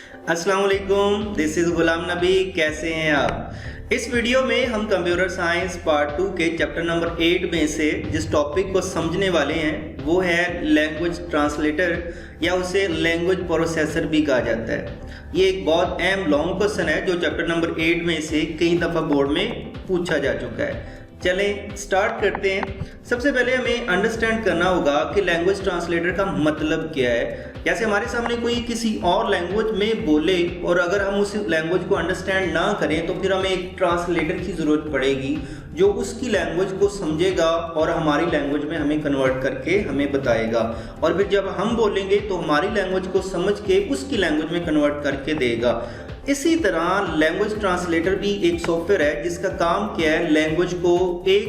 अस्सलाम वालेकुम, this is Ghulam Nabi. कैसे हैं आप? इस वीडियो में हम कंप्यूटर साइंस पार्ट 2 के चैप्टर नंबर 8 में से जिस टॉपिक को समझने वाले हैं वो है लैंग्वेज ट्रांसलेटर या उसे लैंग्वेज प्रोसेसर भी कहा जाता है। ये एक बहुत अहम लॉन्ग क्वेश्चन है जो चैप्टर नंबर 8 में से कई दफ़ा बोर्ड में पूछा जा चुका है। चलें स्टार्ट करते हैं। सबसे पहले हमें अंडरस्टैंड करना होगा कि लैंग्वेज ट्रांसलेटर का मतलब क्या है। जैसे हमारे सामने कोई किसी और लैंग्वेज में बोले और अगर हम उस लैंग्वेज को अंडरस्टैंड ना करें तो फिर हमें एक ट्रांसलेटर की ज़रूरत पड़ेगी जो उसकी लैंग्वेज को समझेगा और हमारी लैंग्वेज में हमें कन्वर्ट करके हमें बताएगा, और फिर जब हम बोलेंगे तो हमारी लैंग्वेज को समझ के उसकी लैंग्वेज में कन्वर्ट करके देगा। इसी तरह लैंग्वेज ट्रांसलेटर भी एक सॉफ्टवेयर है जिसका काम क्या है, एक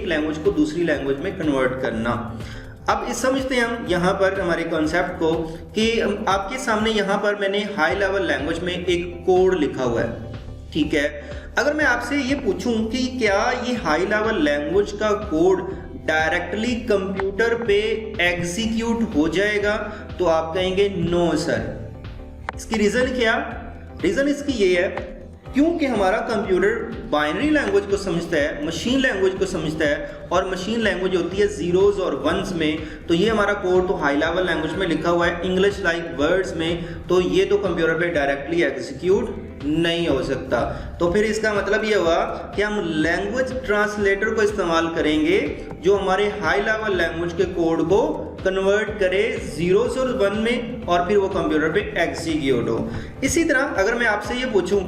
लैंग्वेज को दूसरी लैंग्वेज में कन्वर्ट करना। अब इस समझते हैं हम यहाँ पर हमारे कॉन्सेप्ट को कि आपके सामने यहाँ पर मैंने हाई लेवल लैंग्वेज में एक कोड लिखा हुआ है, ठीक है। अगर मैं आपसे ये पूछूं कि क्या ये हाई लेवल लैंग्वेज का कोड डायरेक्टली कंप्यूटर पे एग्जीक्यूट हो जाएगा, तो आप कहेंगे नो सर। इसकी रीज़न क्या? रीज़न इसकी ये है क्योंकि हमारा कंप्यूटर बाइनरी लैंग्वेज को समझता है, मशीन लैंग्वेज को समझता है, और मशीन लैंग्वेज होती है ज़ीरोज़ और वंस में। तो ये हमारा कोड तो हाई लेवल लैंग्वेज में लिखा हुआ है, इंग्लिश लाइक वर्ड्स में, तो ये तो कंप्यूटर पे डायरेक्टली एग्जीक्यूट नहीं हो सकता। तो फिर इसका मतलब ये हुआ कि हम लैंग्वेज ट्रांसलेटर को इस्तेमाल करेंगे जो हमारे हाई लेवल लैंग्वेज के कोड को कन्वर्ट करे ज़ीरोज़ और वन में और फिर वो कंप्यूटर पे एग्जीक्यूट हो। इसी तरह अगर मैं आपसे ये पूछूं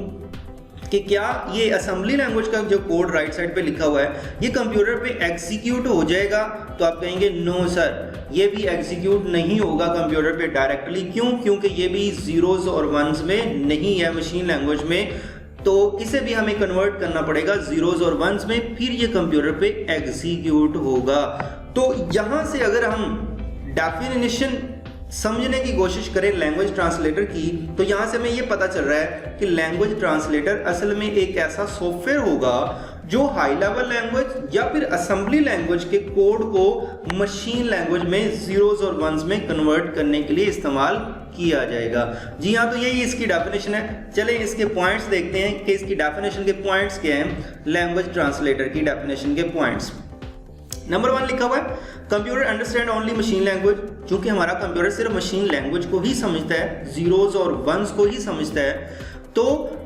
कि क्या ये असेंबली लैंग्वेज का जो कोड राइट साइड पे लिखा हुआ है ये कंप्यूटर पे एग्जीक्यूट हो जाएगा, तो आप कहेंगे नो सर, ये भी एग्जीक्यूट नहीं होगा कंप्यूटर पे डायरेक्टली। क्यों? क्योंकि ये भी ज़ीरोज़ और वंस में नहीं है मशीन लैंग्वेज में, तो इसे भी हमें कन्वर्ट करना पड़ेगा ज़ीरोज़ और वंस में, फिर ये कंप्यूटर पे एग्जीक्यूट होगा। तो यहाँ से अगर हम डेफिनेशन समझने की कोशिश करें लैंग्वेज ट्रांसलेटर की, तो यहाँ से हमें ये पता चल रहा है कि लैंग्वेज ट्रांसलेटर असल में एक ऐसा सॉफ्टवेयर होगा जो हाई लेवल लैंग्वेज या फिर असेंबली लैंग्वेज के कोड को मशीन लैंग्वेज में ज़ीरोज़ और वंस में कन्वर्ट करने के लिए इस्तेमाल किया जाएगा। जी हाँ, तो यही इसकी डेफिनेशन है। चलें इसके पॉइंट्स देखते हैं कि इसकी डेफिनेशन के पॉइंट्स क्या हैं। लैंग्वेज ट्रांसलेटर की डेफिनेशन के पॉइंट्स, नंबर 1 लिखा हुआ है computer understand only machine language. चूंकि हमारा कंप्यूटर सिर्फ मशीन लैंग्वेज को ही समझता है, ज़ीरोज़ और वंस को ही समझता है, तो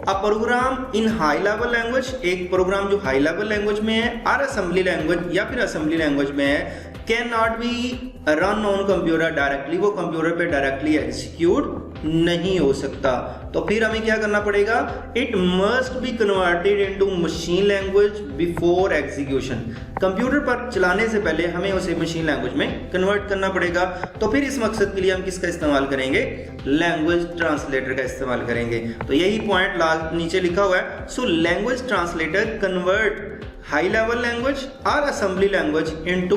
a program in high level language, एक प्रोग्राम जो हाई लेवल लैंग्वेज में है और असेंबली लैंग्वेज या फिर असेंबली लैंग्वेज में है, can not be run on computer directly, वो कंप्यूटर पे डायरेक्टली एग्जीक्यूट नहीं हो सकता। तो फिर हमें क्या करना पड़ेगा? It must be converted into machine language before execution. Computer पर चलाने से पहले हमें उसे मशीन लैंग्वेज में कन्वर्ट करना पड़ेगा। तो फिर इस मकसद के लिए हम किसका इस्तेमाल करेंगे? लैंग्वेज ट्रांसलेटर का इस्तेमाल करेंगे। तो यही पॉइंट नीचे लिखा हुआ है। So language translator convert high level language और assembly language into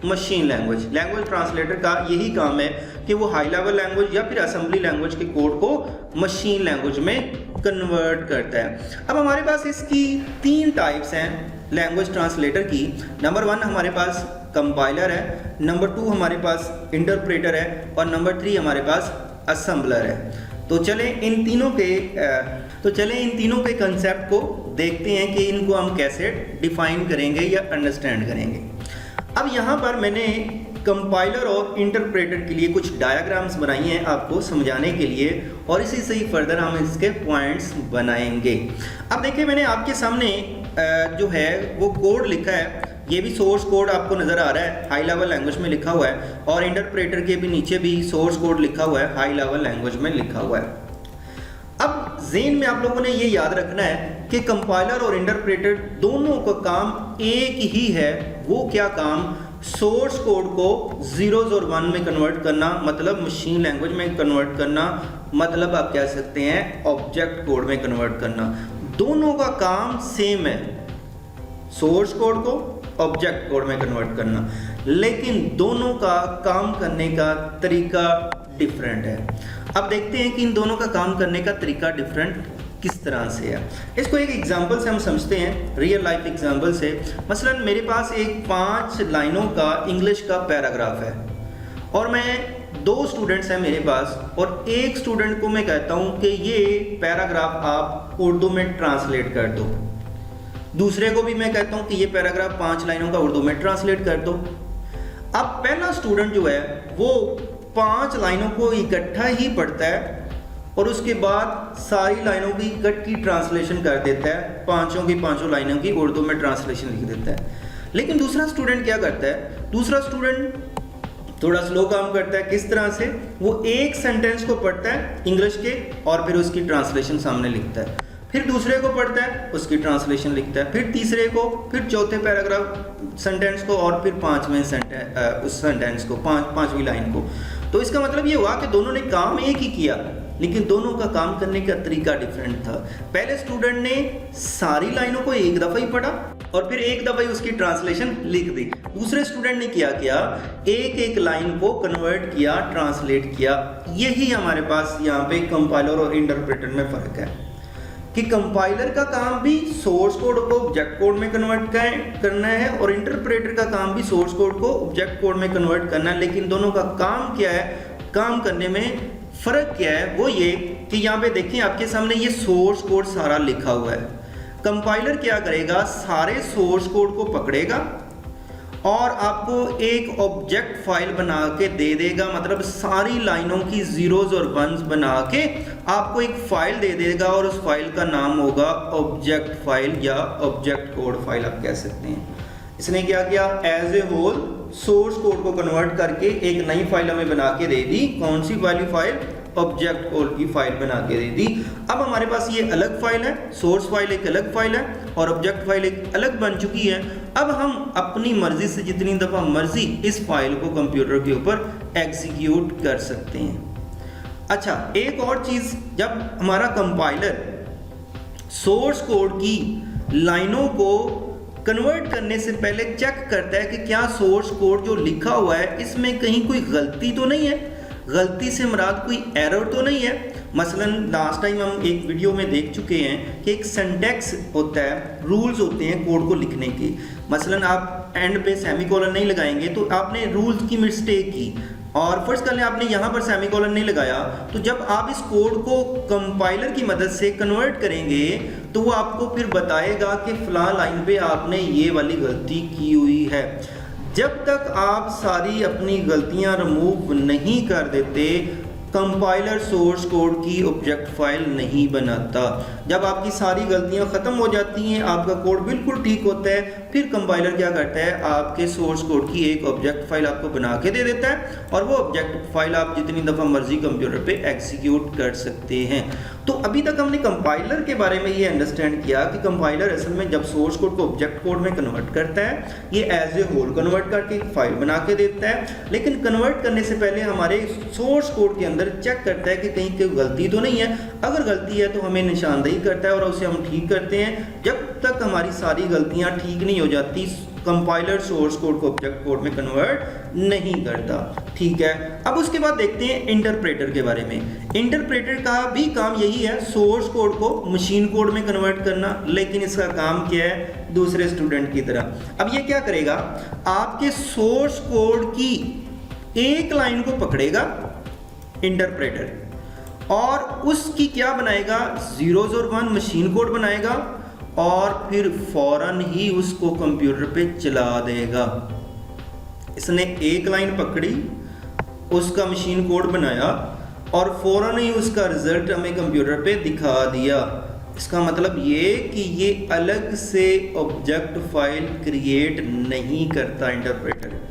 machine language. Language translator का यही काम है कि वो हाई लेवल लैंग्वेज या फिर असेंबली लैंग्वेज के कोड को मशीन लैंग्वेज में कन्वर्ट करता है। अब हमारे पास इसकी 3 टाइप्स हैं लैंग्वेज ट्रांसलेटर की। नंबर 1 हमारे पास कंपाइलर है, नंबर 2 हमारे पास इंटरप्रेटर है, और नंबर 3 हमारे पास असेंबलर है। तो चलें इन तीनों के कंसेप्ट को देखते हैं कि इनको हम कैसे डिफाइन करेंगे या अंडरस्टैंड करेंगे। अब यहाँ पर मैंने कंपाइलर और इंटरप्रेटर के लिए कुछ डायग्राम्स बनाई हैं आपको समझाने के लिए, और इसी से ही फर्दर हम इसके पॉइंट्स बनाएंगे। अब देखिए मैंने आपके सामने जो है वो कोड लिखा है, ये भी सोर्स कोड आपको नज़र आ रहा है, हाई लेवल लैंग्वेज में लिखा हुआ है, और इंटरप्रेटर के भी नीचे भी सोर्स कोड लिखा हुआ है, हाई लेवल लैंग्वेज में लिखा हुआ है। अब ज़हन में आप लोगों ने ये याद रखना है कि कंपाइलर और इंटरप्रेटर दोनों का काम एक ही है। वो क्या काम? सोर्स कोड को ज़ीरोज़ और वन में कन्वर्ट करना, मतलब मशीन लैंग्वेज में कन्वर्ट करना, मतलब आप कह सकते हैं ऑब्जेक्ट कोड में कन्वर्ट करना। दोनों का काम सेम है, सोर्स कोड को ऑब्जेक्ट कोड में कन्वर्ट करना, लेकिन दोनों का काम करने का तरीका डिफरेंट है। अब देखते हैं कि इन दोनों का काम करने का तरीका डिफरेंट किस तरह से है। इसको एक एग्जांपल से हम समझते हैं, रियल लाइफ एग्जांपल से। मसलन मेरे पास एक 5 लाइनों का इंग्लिश का पैराग्राफ है और मैं 2 स्टूडेंट्स हैं मेरे पास और एक स्टूडेंट को मैं कहता हूं कि ये पैराग्राफ आप उर्दू में ट्रांसलेट कर दो, दूसरे को भी मैं कहता हूं कि ये पैराग्राफ 5 लाइनों का उर्दू में ट्रांसलेट कर दो। अब पहला स्टूडेंट जो है वो 5 लाइनों को इकट्ठा ही पढ़ता है और उसके बाद सारी लाइनों की इकट्ठी ट्रांसलेशन कर देता है, पांचों लाइनों की उर्दू में ट्रांसलेशन लिख देता है। लेकिन दूसरा स्टूडेंट क्या करता है, दूसरा स्टूडेंट थोड़ा स्लो काम करता है। किस तरह से? वो एक सेंटेंस को पढ़ता है इंग्लिश के और फिर उसकी ट्रांसलेशन सामने लिखता है, फिर दूसरे को पढ़ता है उसकी ट्रांसलेशन लिखता है, फिर तीसरे को, फिर चौथे पैराग्राफ सेंटेंस को और फिर पांचवें उस सेंटेंस को, पांचवी लाइन को। तो इसका मतलब ये हुआ कि दोनों ने काम एक ही किया लेकिन दोनों का काम करने का तरीका डिफरेंट था। पहले स्टूडेंट ने सारी लाइनों को एक दफ़ा ही पढ़ा और फिर एक दफ़ा ही उसकी ट्रांसलेशन लिख दी। दूसरे स्टूडेंट ने क्या किया, एक एक लाइन को कन्वर्ट किया, ट्रांसलेट किया। यही हमारे पास यहाँ पे कंपाइलर और इंटरप्रेटर में फ़र्क है कि कंपाइलर का काम भी सोर्स कोड को ऑब्जेक्ट कोड में कन्वर्ट करना है और इंटरप्रेटर का काम भी सोर्स कोड को ऑब्जेक्ट कोड में कन्वर्ट करना है। लेकिन दोनों का काम क्या है, काम करने में फ़र्क क्या है, वो ये कि यहाँ पे देखिए आपके सामने ये सोर्स कोड सारा लिखा हुआ है। कंपाइलर क्या करेगा, सारे सोर्स कोड को पकड़ेगा और आपको एक ऑब्जेक्ट फाइल बना के दे देगा, मतलब सारी लाइनों की जीरोज और वंस बना के आपको एक फाइल दे देगा और उस फाइल का नाम होगा ऑब्जेक्ट फाइल या ऑब्जेक्ट कोड फाइल आप कह सकते हैं। इसने क्या किया, as a whole source code को कन्वर्ट करके एक नई फाइल हमें बना के दे दी। कौन सी वाली फाइल? ऑब्जेक्ट कोड की फाइल बना के दे दी। अब हमारे पास ये अलग फाइल है, सोर्स फाइल एक अलग फाइल है और ऑब्जेक्ट फाइल एक अलग बन चुकी है। अब हम अपनी मर्जी से जितनी दफ़ा मर्जी इस फाइल को कंप्यूटर के ऊपर एग्जीक्यूट कर सकते हैं। अच्छा, एक और चीज़, जब हमारा कंपाइलर सोर्स कोड की लाइनों को कन्वर्ट करने से पहले चेक करता है कि क्या सोर्स कोड जो लिखा हुआ है इसमें कहीं कोई गलती तो नहीं है, गलती से मुराद कोई एरर तो नहीं है। मसलन लास्ट टाइम हम एक वीडियो में देख चुके हैं कि एक सिंटैक्स होता है, रूल्स होते हैं कोड को लिखने के। मसलन आप एंड पे सेमीकोलन नहीं लगाएंगे तो आपने रूल्स की मिस्टेक की और फर्स्ट कर लें आपने यहाँ पर सेमीकोलन नहीं लगाया, तो जब आप इस कोड को कंपाइलर की मदद से कन्वर्ट करेंगे तो वो आपको फिर बताएगा कि फलां लाइन पे आपने ये वाली गलती की हुई है। जब तक आप सारी अपनी गलतियां रिमूव नहीं कर देते, कंपाइलर सोर्स कोड की ऑब्जेक्ट फाइल नहीं बनाता। जब आपकी सारी गलतियां ख़त्म हो जाती हैं, आपका कोड बिल्कुल ठीक होता है, फिर कंपाइलर क्या करता है, आपके सोर्स कोड की एक ऑब्जेक्ट फाइल आपको बना के दे देता है और वो ऑब्जेक्ट फाइल आप जितनी दफ़ा मर्जी कंप्यूटर पे एग्जीक्यूट कर सकते हैं। तो अभी तक हमने कंपाइलर के बारे में ये अंडरस्टैंड किया कि कंपाइलर असल में जब सोर्स कोड को ऑब्जेक्ट कोड में कन्वर्ट करता है, ये एज ए होल कन्वर्ट करके एक फाइल बना के देता है। लेकिन कन्वर्ट करने से पहले हमारे सोर्स कोड के अंदर चेक करता है कि कहीं कोई गलती तो नहीं है। अगर गलती है तो हमें निशानदेही करता है और उसे हम ठीक करते हैं। जब तक हमारी सारी गलतियां ठीक नहीं हो जाती, कंपाइलर सोर्स कोड को ऑब्जेक्ट कोड में कन्वर्ट नहीं करता। ठीक है, अब उसके बाद देखते हैं इंटरप्रेटर के बारे में। इंटरप्रेटर का भी काम यही है, सोर्स कोड को मशीन कोड में कन्वर्ट करना, लेकिन इसका काम क्या है, दूसरे स्टूडेंट की तरह। अब ये क्या करेगा, आपके सोर्स कोड की एक लाइन को पकड़ेगा इंटरप्रेटर और उसकी क्या बनाएगा, जीरोज और वन मशीन कोड बनाएगा और फिर फौरन ही उसको कंप्यूटर पे चला देगा। इसने एक लाइन पकड़ी, उसका मशीन कोड बनाया और फौरन ही उसका रिजल्ट हमें कंप्यूटर पे दिखा दिया। इसका मतलब ये कि ये अलग से ऑब्जेक्ट फाइल क्रिएट नहीं करता इंटरप्रेटर।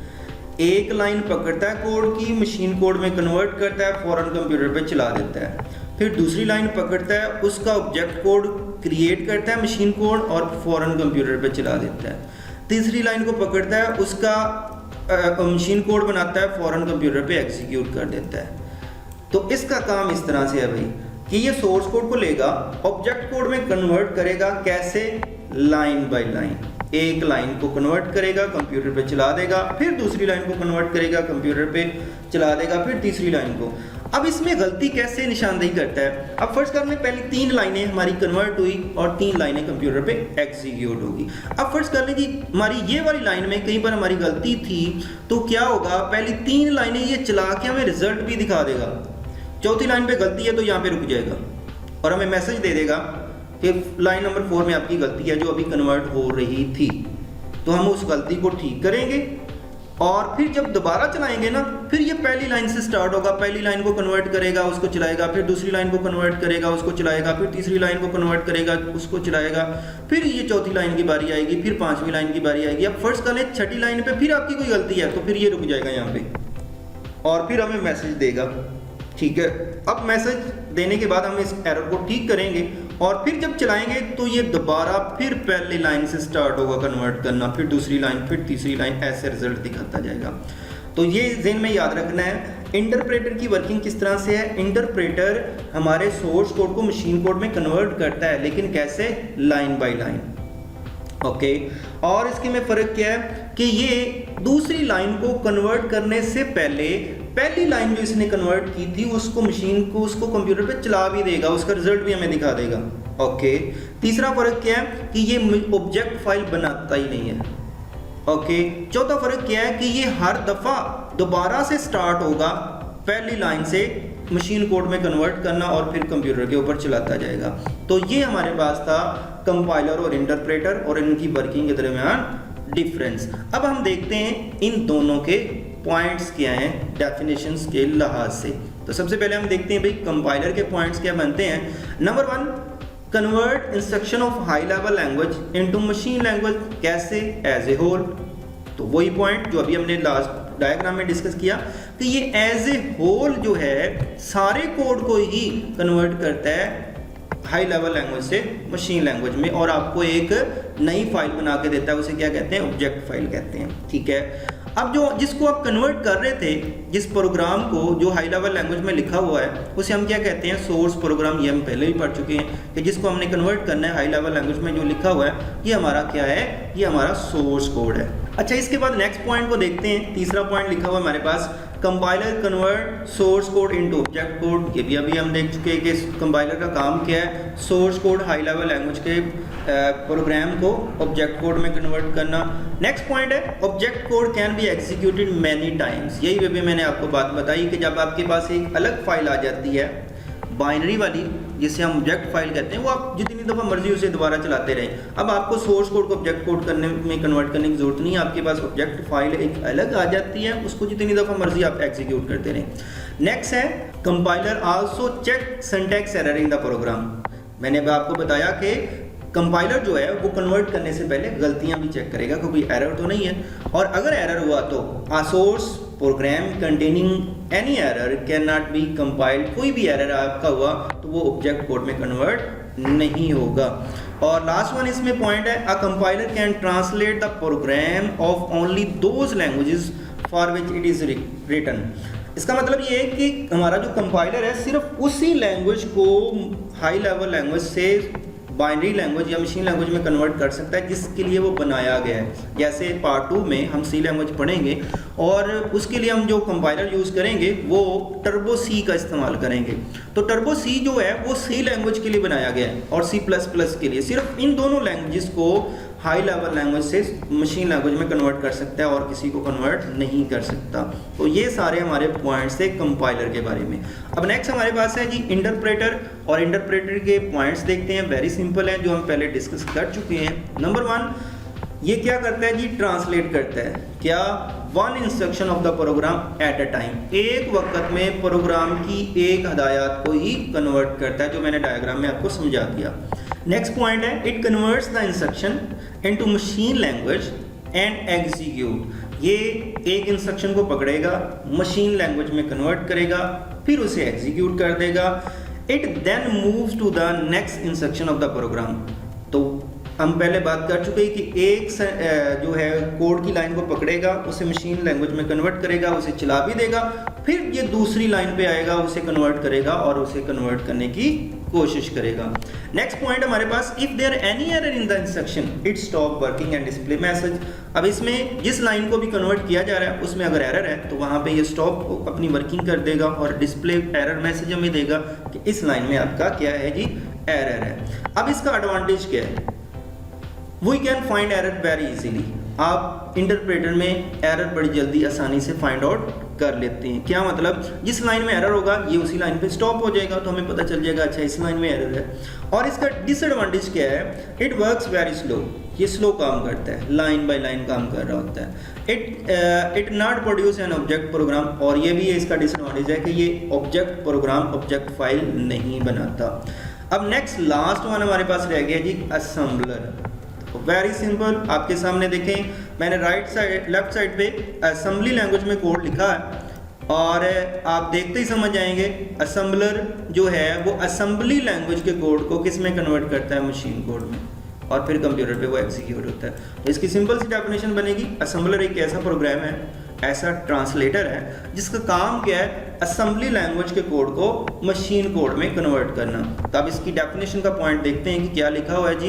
एक लाइन पकड़ता है कोड की, मशीन कोड में कन्वर्ट करता है, फौरन कंप्यूटर पे चला देता है। फिर दूसरी लाइन पकड़ता है, उसका ऑब्जेक्ट कोड क्रिएट करता है मशीन कोड और फौरन कंप्यूटर पे चला देता है। तीसरी लाइन को पकड़ता है, उसका मशीन कोड बनाता है, फौरन कंप्यूटर पे एग्जीक्यूट कर देता है। तो इसका काम इस तरह से है भाई कि ये सोर्स कोड को लेगा, ऑब्जेक्ट कोड में कन्वर्ट करेगा। कैसे? Line by line. एक लाइन को कन्वर्ट करेगा, कंप्यूटर पे चला देगा, फिर दूसरी लाइन को कन्वर्ट करेगा, कंप्यूटर पे चला देगा, फिर तीसरी लाइन को। अब इसमें गलती कैसे निशानदेही करता है? अब फर्स्ट करने पहले 3 लाइनें हमारी कन्वर्ट हुई और 3 लाइनें कंप्यूटर पे एग्जीक्यूट होगी। अब फर्स्ट कर लें कि हमारी ये वाली लाइन में कहीं पर हमारी गलती थी, तो क्या होगा, पहली 3 लाइनें ये चला के हमें रिजल्ट भी दिखा देगा। चौथी लाइन पे गलती है तो यहाँ पे रुक जाएगा और हमें मैसेज दे देगा कि लाइन नंबर 4 में आपकी गलती है जो अभी कन्वर्ट हो रही थी। तो हम उस गलती को ठीक करेंगे और फिर जब दोबारा चलाएंगे ना, फिर ये पहली लाइन से स्टार्ट होगा, पहली लाइन को कन्वर्ट करेगा, उसको चलाएगा, फिर दूसरी लाइन को कन्वर्ट करेगा, उसको चलाएगा, फिर तीसरी लाइन को कन्वर्ट करेगा, उसको चलाएगा, फिर ये चौथी लाइन की बारी आएगी, फिर 5वीं लाइन की बारी आएगी। अब फर्स्ट कर ले 6ठी लाइन पे फिर आपकी कोई गलती है तो फिर ये रुक जाएगा यहाँ पे और फिर हमें मैसेज देगा। ठीक है, अब मैसेज देने के बाद हम इस एरर को ठीक करेंगे और फिर जब चलाएंगे तो ये दोबारा फिर पहली लाइन से स्टार्ट होगा कन्वर्ट करना, फिर दूसरी लाइन, फिर तीसरी लाइन, ऐसे रिजल्ट दिखाता जाएगा। तो ये ज़हन में याद रखना है। इंटरप्रेटर की वर्किंग किस तरह से है? इंटरप्रेटर हमारे सोर्स कोड को मशीन कोड में कन्वर्ट करता है, लेकिन कैसे? Line by line. ओके, और इसके में फ़र्क क्या है कि ये दूसरी लाइन को कन्वर्ट करने से पहले पहली लाइन जो इसने कन्वर्ट की थी उसको मशीन को, उसको कंप्यूटर पे चला भी देगा, उसका रिजल्ट भी हमें दिखा देगा। ओके, तीसरा फ़र्क क्या है कि ये ऑब्जेक्ट फाइल बनाता ही नहीं है। ओके, चौथा फ़र्क क्या है कि ये हर दफ़ा दोबारा से स्टार्ट होगा, पहली लाइन से मशीन कोड में कन्वर्ट करना और फिर कंप्यूटर के ऊपर चलाता जाएगा। तो ये हमारे पास था कंपाइलर और इंटरप्रेटर और इनकी वर्किंग के दरमियान डिफरेंस। अब हम देखते हैं इन दोनों के पॉइंट्स क्या हैं डेफिनेशंस के लिहाज से। तो सबसे पहले हम देखते हैं भाई कंपाइलर के पॉइंट्स क्या बनते हैं। Number 1, convert instruction of high level language into machine language. कैसे? As a whole. तो वही पॉइंट जो अभी हमने लास्ट डायग्राम में डिस्कस किया कि ये एज ए होल जो है सारे कोड को ही कन्वर्ट करता है हाई लेवल लैंग्वेज से मशीन लैंग्वेज में और आपको एक नई फाइल बना के देता है। उसे क्या कहते हैं? ऑब्जेक्ट फाइल कहते हैं। ठीक है, अब जो जिसको आप कन्वर्ट कर रहे थे, जिस प्रोग्राम को जो हाई लेवल लैंग्वेज में लिखा हुआ है, उसे हम क्या कहते हैं? Source program. ये हम पहले भी पढ़ चुके हैं कि जिसको हमने कन्वर्ट करना है हाई लेवल लैंग्वेज में जो लिखा हुआ है, ये हमारा क्या है? ये हमारा सोर्स कोड है। अच्छा, इसके बाद नेक्स्ट पॉइंट को देखते हैं। तीसरा पॉइंट लिखा हुआ है हमारे पास, compiler convert source code into object code. ये भी अभी हम देख चुके हैं कि कंपाइलर का काम क्या है? Source code high level language के प्रोग्राम को ऑब्जेक्ट कोड में कन्वर्ट करना। नेक्स्ट पॉइंट है object code can be executed many times. यही भी मैंने आपको बात बताई कि जब आपके पास एक अलग फाइल आ जाती है बाइनरी वाली, जिसे हम ऑब्जेक्ट फाइल कहते हैं, वो आप जितनी दफ़ा मर्जी उसे दोबारा चलाते रहें। अब आपको सोर्स कोड को ऑब्जेक्ट कोड करने में कन्वर्ट करने की जरूरत नहीं है, आपके पास ऑब्जेक्ट फाइल एक अलग आ जाती है, उसको जितनी दफ़ा मर्जी आप एग्जीक्यूट करते रहें। नेक्स्ट है compiler also check syntax error in the program. मैंने अब आपको बताया कि कंपाइलर जो है वो कन्वर्ट करने से पहले गलतियां भी चेक करेगा कि कोई एरर तो नहीं है, और अगर एरर हुआ तो a source program containing any error can not be compiled. कोई भी एरर आपका हुआ तो वो ऑब्जेक्ट कोड में कन्वर्ट नहीं होगा। और लास्ट वन इसमें पॉइंट है, a compiler can translate the program of only those languages for which it is written. इसका मतलब ये है कि हमारा जो कंपाइलर है सिर्फ उसी लैंग्वेज को हाई लेवल लैंग्वेज से बाइनरी लैंग्वेज या मशीन लैंग्वेज में कन्वर्ट कर सकता है जिसके लिए वो बनाया गया है। जैसे पार्ट 2 में हम सी लैंग्वेज पढ़ेंगे और उसके लिए हम जो कंपाइलर यूज़ करेंगे वो टर्बो सी का इस्तेमाल करेंगे। तो टर्बो सी जो है वो सी लैंग्वेज के लिए बनाया गया है और सी प्लस प्लस के लिए। सिर्फ इन दोनों लैंग्वेजेस को हाई लेवल लैंग्वेज से मशीन लैंग्वेज में कन्वर्ट कर सकता है और किसी को कन्वर्ट नहीं कर सकता। तो ये सारे हमारे पॉइंट्स थे कंपाइलर के बारे में। अब नेक्स्ट हमारे पास है जी इंटरप्रेटर, और इंटरप्रेटर के पॉइंट्स देखते हैं। वेरी सिंपल है, जो हम पहले डिस्कस कर चुके हैं। नंबर 1, ये क्या करता है जी? ट्रांसलेट करता है। क्या? One instruction of the program at a time. एक वक्त में प्रोग्राम की एक हदायत को ही कन्वर्ट करता है, जो मैंने डायग्राम में आपको समझा दिया। नेक्स्ट पॉइंट है, it converts the instruction into machine language and execute. ये एक इंस्ट्रक्शन को पकड़ेगा, मशीन लैंग्वेज में कन्वर्ट करेगा, फिर उसे एग्जीक्यूट कर देगा। It then moves to the next instruction of the program. तो हम पहले बात कर चुके हैं कि एक जो है कोड की लाइन को पकड़ेगा, उसे मशीन लैंग्वेज में कन्वर्ट करेगा, उसे चला भी देगा, फिर ये दूसरी लाइन पे आएगा, उसे कन्वर्ट करेगा और उसे कन्वर्ट करने की कोशिश करेगा। नेक्स्ट पॉइंट हमारे पास, if there any error in the instruction it stop working and display message. अब इसमें जिस लाइन को भी कन्वर्ट किया जा रहा है उसमें अगर एरर है तो वहाँ पे ये स्टॉप अपनी वर्किंग कर देगा और डिस्प्ले एरर मैसेज हमें देगा कि इस लाइन में आपका क्या है जी, एरर है। अब इसका एडवांटेज क्या है, we can find error very easily. आप इंटरप्रेटर में एरर बड़ी जल्दी आसानी से फाइंड आउट कर लेते हैं। क्या मतलब, जिस लाइन में एरर होगा ये उसी लाइन पे स्टॉप हो जाएगा, तो हमें पता चल जाएगा अच्छा इस लाइन में एरर है। और इसका डिसएडवांटेज क्या है, इट वर्क्स वेरी स्लो, ये स्लो काम करता है, लाइन बाय लाइन काम कर रहा होता है। It not produce an object program, और ये भी इसका डिसएडवांटेज है कि ये ऑब्जेक्ट प्रोग्राम, ऑब्जेक्ट फाइल नहीं बनाता। अब नेक्स्ट लास्ट वन हमारे पास रह गया जी, असेंबलर। वेरी सिंपल, आपके सामने देखें मैंने लेफ्ट साइड पे असेंबली लैंग्वेज में कोड लिखा है और आप देखते ही समझ जाएंगे असेंबलर जो है वो असेंबली लैंग्वेज के कोड को किस में कन्वर्ट करता है, मशीन कोड में, और फिर कंप्यूटर पे वो एग्जीक्यूट होता है। तो इसकी सिंपल सी डेफिनेशन बनेगी, असेंबलर एक ऐसा प्रोग्राम है, ऐसा ट्रांसलेटर है जिसका काम क्या है, असेंबली लैंग्वेज के कोड को मशीन कोड में कन्वर्ट करना। तो अब इसकी डेफिनेशन का पॉइंट देखते हैं कि क्या लिखा हुआ है जी।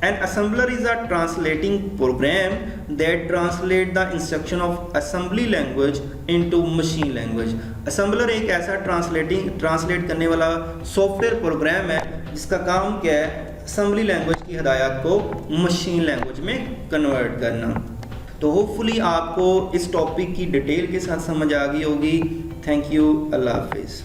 An assembler is a translating program that translate the instruction of assembly language into machine language. Assembler एक ऐसा ट्रांसलेट करने वाला सॉफ्टवेयर प्रोग्राम है जिसका काम क्या है, असेंबली लैंग्वेज की हिदायत को मशीन लैंग्वेज में कन्वर्ट करना। तो होपफुली आपको इस टॉपिक की डिटेल के साथ समझ आ गई होगी। थैंक यू, अल्लाह हाफिज़।